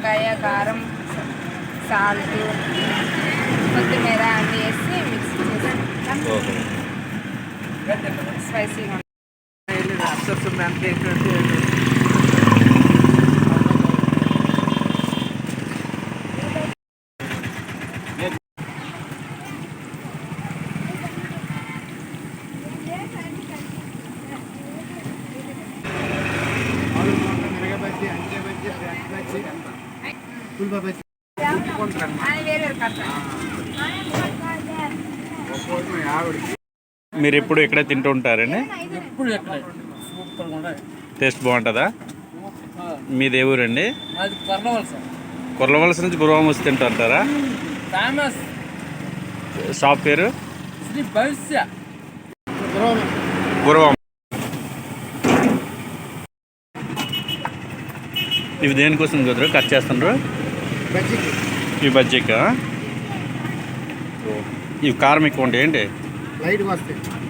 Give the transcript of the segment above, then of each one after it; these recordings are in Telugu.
వంకాయ, కారం, సాల్ట్, కొత్తిమీర అన్నీ వేసి మిక్స్ చేసి స్పైసీగా మీరు ఎప్పుడు ఇక్కడ తింటూ ఉంటారండి? టేస్ట్ బాగుంటుందా? మీది ఏ ఊరండి? కొర్లవలస నుంచి గురువారం వచ్చి తింటుంటారా? షాప్ పేరు గురువారం. ఇవి దేనికోసం కుదరు కట్ చేస్తుండ్రు? ఈ బజ్జీకా? ఇవి కారం ఎక్కువ ఉంటాయి ఏంటి?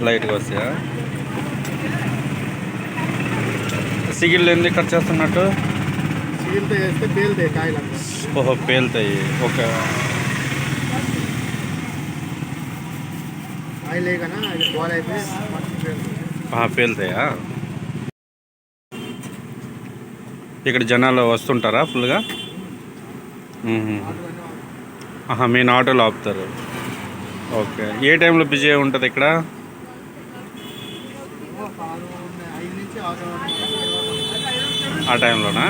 లైట్గా వస్తాయా? సిగిళ్ళు ఎందుకు కట్ చేస్తున్నట్టు? ఓహో, పేలుతాయి. ఓకే. పేలుతాయా? ఇక్కడ జనాలు వస్తుంటారా ఫుల్గా? మెయిన్ ఆటోలో ఆపుతారు. ఓకే. ఏ టైంలో బిజీ ఉంటుంది ఇక్కడ? ఆ టైంలోనా?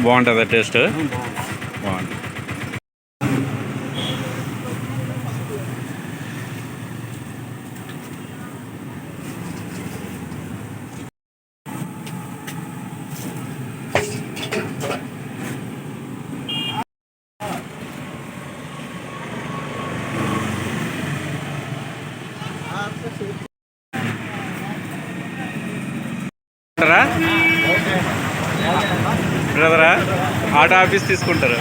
బాగుంటుందా టేస్ట్? బాగుంటుంది. బ్రదరా, ఆటో ఆఫీస్ తీసుకుంటారు.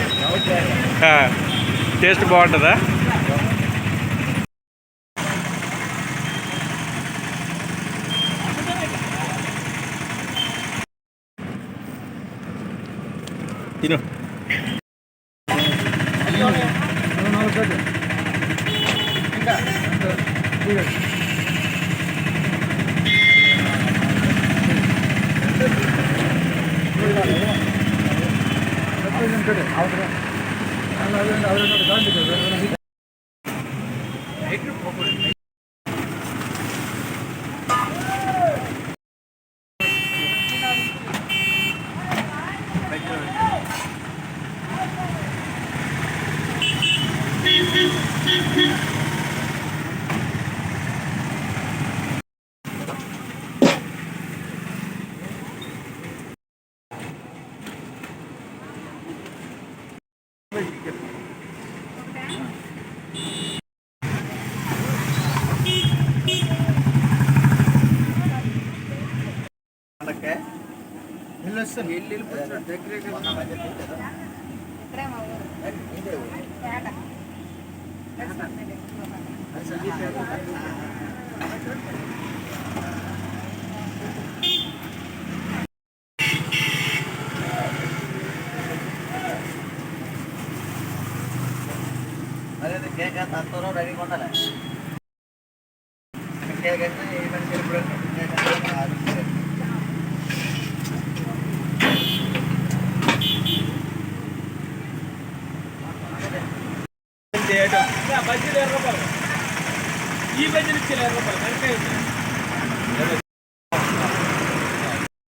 టేస్ట్ బాగుంటుందా? తిను. రెడీ కొండాలి. బజ్జీలు 20 రూపాయలు, ఈ బజ్జీలు ఇచ్చి 20 రూపాయలు.